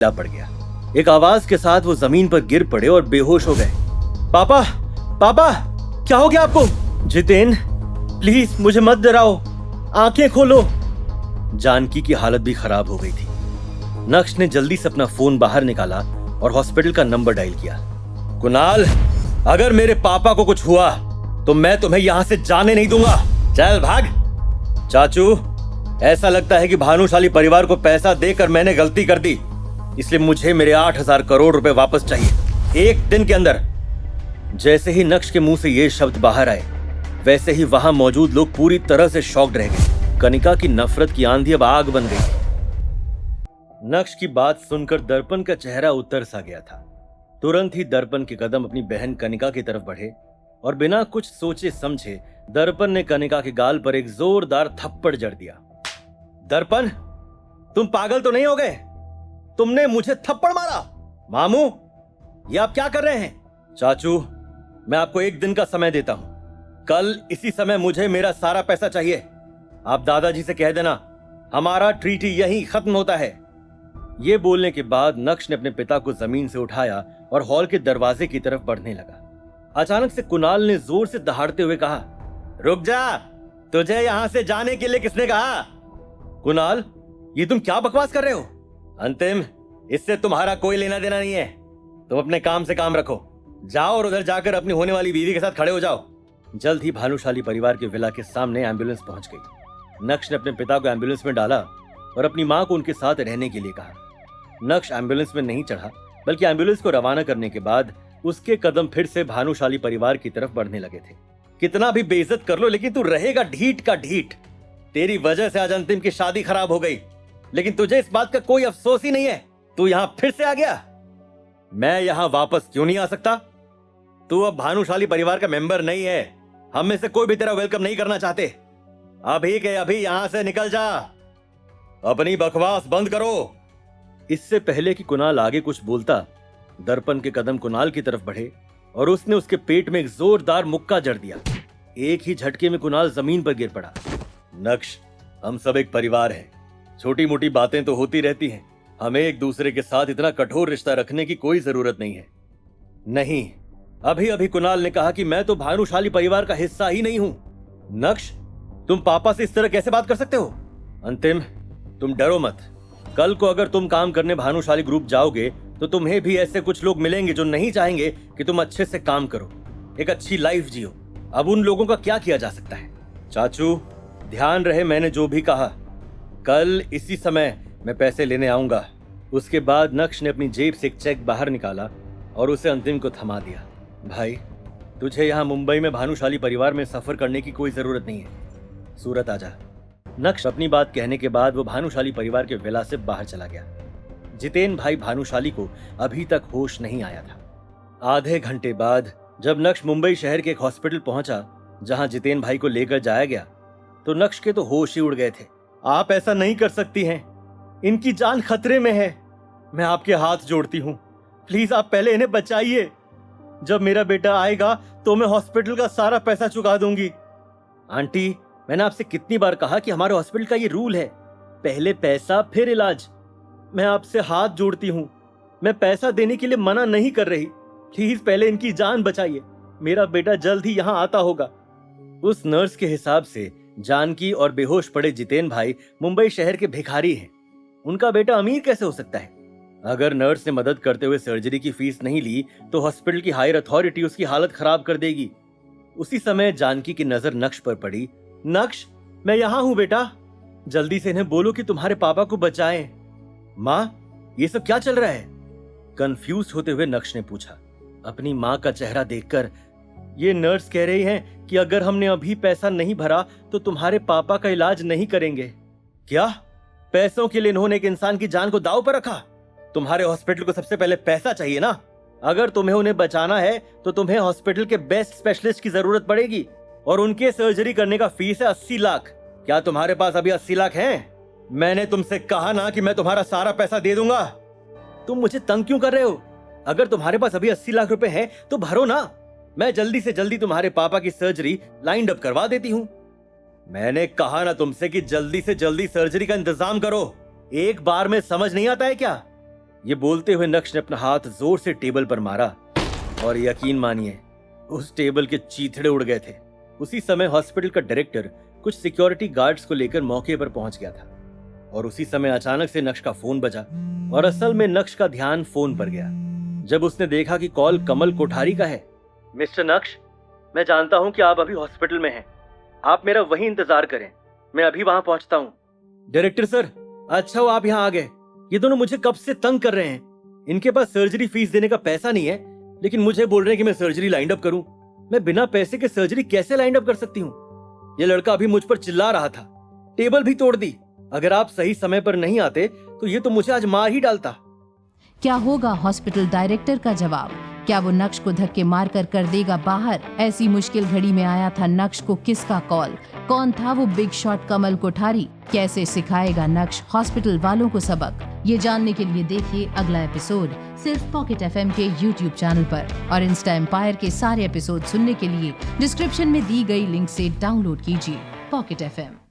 पड़ गया। एक आवाज के साथ वो जमीन पर गिर पड़े और बेहोश हो गए। पापा, पापा, क्या हो गया आपको? जितेन, प्लीज मुझे मत डराओ, आंखें खोलो। जानकी की हालत भी खराब हो गई थी। नक्श ने जल्दी से अपना फोन बाहर निकाला और हॉस्पिटल का नंबर डायल किया। कुणाल, अगर मेरे पापा को कुछ हुआ तो मैं तुम्हें यहां से जाने नहीं दूंगा। चल भाग। चाचू, ऐसा लगता है कि भानुशाली परिवार को पैसा देकर मैंने गलती कर दी, इसलिए मुझे मेरे 8,000 करोड़ रुपए वापस चाहिए, एक दिन के अंदर। जैसे ही नक्श के मुंह से ये शब्द बाहर आए, वैसे ही वहां मौजूद लोग पूरी तरह से शॉक्ड रह गए। कनिका की नफरत की आंधी अब आग बन गई। नक्श की बात सुनकर दर्पण का चेहरा उतर सा गया था। तुरंत ही दर्पण के कदम अपनी बहन कनिका की तरफ बढ़े और बिना कुछ सोचे समझे दर्पण ने कनिका के गाल पर एक जोरदार थप्पड़ जड़ दिया। दर्पण, तुम पागल तो नहीं हो गए? तुमने मुझे थप्पड़ मारा? मामू, ये आप क्या कर रहे हैं? चाचू, मैं आपको एक दिन का समय देता हूं। कल इसी समय मुझे मेरा सारा पैसा चाहिए। आप दादाजी से कह देना हमारा ट्रीटी यहीं खत्म होता है। ये बोलने के बाद नक्श ने अपने पिता को जमीन से उठाया और हॉल के दरवाजे की तरफ बढ़ने लगा। अचानक से कुणाल ने जोर से दहाड़ते हुए कहा, रुक जा, तुझे यहां से जाने के लिए किसने कहा? कुणाल, ये तुम क्या बकवास कर रहे हो? अंतिम, इससे तुम्हारा कोई लेना देना नहीं है। तुम अपने काम से काम रखो। जाओ और उधर जाकर अपनी होने वाली बीवी के साथ खड़े हो जाओ। जल्द ही भानुशाली परिवार के विला के सामने एम्बुलेंस पहुंच गई। नक्श ने अपने पिता को एम्बुलेंस में डाला और अपनी मां को उनके साथ रहने के लिए कहा। नक्श एम्बुलेंस में नहीं चढ़ा, बल्कि एम्बुलेंस को रवाना करने के बाद उसके कदम फिर से भानुशाली परिवार की तरफ बढ़ने लगे थे। कितना भी बेइज्जत कर लो, लेकिन तू रहेगा ढीठ का ढीठ। तेरी वजह से आज अंतिम की शादी खराब हो गई, लेकिन तुझे इस बात का कोई अफसोस ही नहीं है। तू यहां फिर से आ गया। मैं यहां वापस क्यों नहीं आ सकता? तू अब भानुशाली परिवार का मेंबर नहीं है। हम में से कोई भी तेरा वेलकम नहीं करना चाहते। अभी के अभी यहां से निकल जा। अपनी बकवास बंद करो। इससे पहले कि कुणाल आगे कुछ बोलता, दर्पण के कदम कुणाल की तरफ बढ़े और उसने उसके पेट में एक जोरदार मुक्का जड़ दिया। एक ही झटके में कुणाल जमीन पर गिर पड़ा। नक्श, हम सब एक परिवार हैं। छोटी मोटी बातें तो होती रहती हैं। हमें एक दूसरे के साथ इतना कठोर रिश्ता रखने की कोई जरूरत नहीं है। नहीं, अभी अभी कुणाल ने कहा कि मैं तो भानुशाली परिवार का हिस्सा ही नहीं हूं। नक्श, तुम पापा से इस तरह कैसे बात कर सकते हो? अंतिम, तुम डरो मत। कल को अगर तुम काम करने भानुशाली ग्रुप जाओगे तो तुम्हें भी ऐसे कुछ लोग मिलेंगे जो नहीं चाहेंगे कि तुम अच्छे से काम करो, एक अच्छी लाइफ जियो। अब उन लोगों का क्या किया जा सकता है? चाचू, ध्यान रहे मैंने जो भी कहा। कल इसी समय मैं पैसे लेने आऊंगा। उसके बाद नक्श ने अपनी जेब से एक चेक बाहर निकाला और उसे अंतिम को थमा दिया। भाई, तुझे यहाँ मुंबई में भानुशाली परिवार में सफर करने की कोई जरूरत नहीं है। सूरत आजा। नक्श अपनी बात कहने के बाद वो भानुशाली परिवार के विला से बाहर चला गया। जितेन भाई भानुशाली को अभी तक होश नहीं आया था। आधे घंटे बाद जब नक्श मुंबई शहर के एक हॉस्पिटल पहुंचा जहां जितेन भाई को लेकर जाया गया, तो नक्श के तो होश ही उड़ गए थे। आप ऐसा नहीं कर सकती हैं, इनकी जान खतरे में है। मैं आपके हाथ जोड़ती हूँ, प्लीज आप पहले इन्हें बचाइए। जब मेरा बेटा आएगा तो मैं हॉस्पिटल का सारा पैसा चुका दूंगी। आंटी, मैंने आपसे कितनी बार कहा कि हमारे हॉस्पिटल का ये रूल है, पहले पैसा फिर इलाज। मैं आपसे हाथ जोड़ती हूँ, मैं पैसा देने के लिए मना नहीं कर रही। प्लीज पहले इनकी जान बचाइए। मेरा बेटा जल्द ही यहाँ आता होगा। उस नर्स के हिसाब से जानकी और बेहोश पड़े जितेन भाई मुंबई शहर के भिखारी हैं। उनका बेटा अमीर कैसे हो सकता है? अगर नर्स ने मदद करते हुए सर्जरी की फीस नहीं ली तो हॉस्पिटल की हायर अथॉरिटी उसकी हालत खराब कर देगी। उसी समय जानकी की नजर नक्श पर पड़ी। नक्श, मैं यहाँ हूँ बेटा, जल्दी से इन्हें बोलो कि तुम्हारे पापा को बचाएं। माँ, ये सब क्या चल रहा है? कंफ्यूज होते हुए नक्श ने पूछा। अपनी माँ का चेहरा देखकर, ये नर्स कह रही हैं कि अगर हमने अभी पैसा नहीं भरा तो तुम्हारे पापा का इलाज नहीं करेंगे। क्या? पैसों के लिए इन्होंने एक इंसान की जान को दांव पर रखा? तुम्हारे हॉस्पिटल को सबसे पहले पैसा चाहिए ना। अगर तुम्हें उन्हें बचाना है तो तुम्हें हॉस्पिटल के बेस्ट स्पेशलिस्ट की जरूरत पड़ेगी और उनके सर्जरी करने का फीस है 80 लाख। क्या तुम्हारे पास अभी 80 लाख हैं? मैंने तुमसे कहा ना कि मैं तुम्हारा सारा पैसा दे दूंगा। तुम मुझे तंग क्यों कर रहे हो? अगर तुम्हारे पास अभी 80 लाख रुपए हैं तो भरो ना। मैं जल्दी से जल्दी तुम्हारे पापा की सर्जरी लाइंड अप करवा देती हूँ। मैंने कहा ना तुमसे कि जल्दी से जल्दी सर्जरी का इंतजाम करो। एक बार में समझ नहीं आता है क्या? ये बोलते हुए नक्श ने अपना हाथ जोर से टेबल पर मारा और यकीन मानिए उस टेबल के चीथड़े उड़ गए थे। उसी समय हॉस्पिटल का डायरेक्टर कुछ सिक्योरिटी गार्ड्स को लेकर मौके पर पहुंच गया था और उसी समय अचानक से नक्श का फोन बजा और असल में नक्श का ध्यान फोन पर गया जब उसने देखा कि कॉल कमल कोठारी का है। मिस्टर नक्श, मैं जानता हूं कि आप अभी हॉस्पिटल में हैं। आप मेरा वहीं इंतजार करें, मैं अभी वहां पहुंचता हूं। डायरेक्टर सर, अच्छा हो आप यहाँ आ गए। ये दोनों मुझे कब से तंग कर रहे हैं। इनके पास सर्जरी फीस देने का पैसा नहीं है, लेकिन मुझे बोल रहे हैं कि मैं सर्जरी लाइन अप करूं। मैं बिना पैसे के सर्जरी कैसे लाइन अप कर सकती हूँ? ये लड़का अभी मुझ पर चिल्ला रहा था, टेबल भी तोड़ दी। अगर आप सही समय पर नहीं आते तो ये तो मुझे आज मार ही डालता। क्या होगा हॉस्पिटल डायरेक्टर का जवाब? क्या वो नक्श को धक्के मारकर कर देगा बाहर? ऐसी मुश्किल घड़ी में आया था नक्श को किसका कॉल? कौन था वो बिग शॉट कमल कोठारी? कैसे सिखाएगा नक्श हॉस्पिटल वालों को सबक? ये जानने के लिए देखिए अगला एपिसोड सिर्फ पॉकेट FM के YouTube चैनल पर और इंस्टा एम्पायर के सारे एपिसोड सुनने के लिए डिस्क्रिप्शन में दी गई लिंक से डाउनलोड कीजिए पॉकेट FM।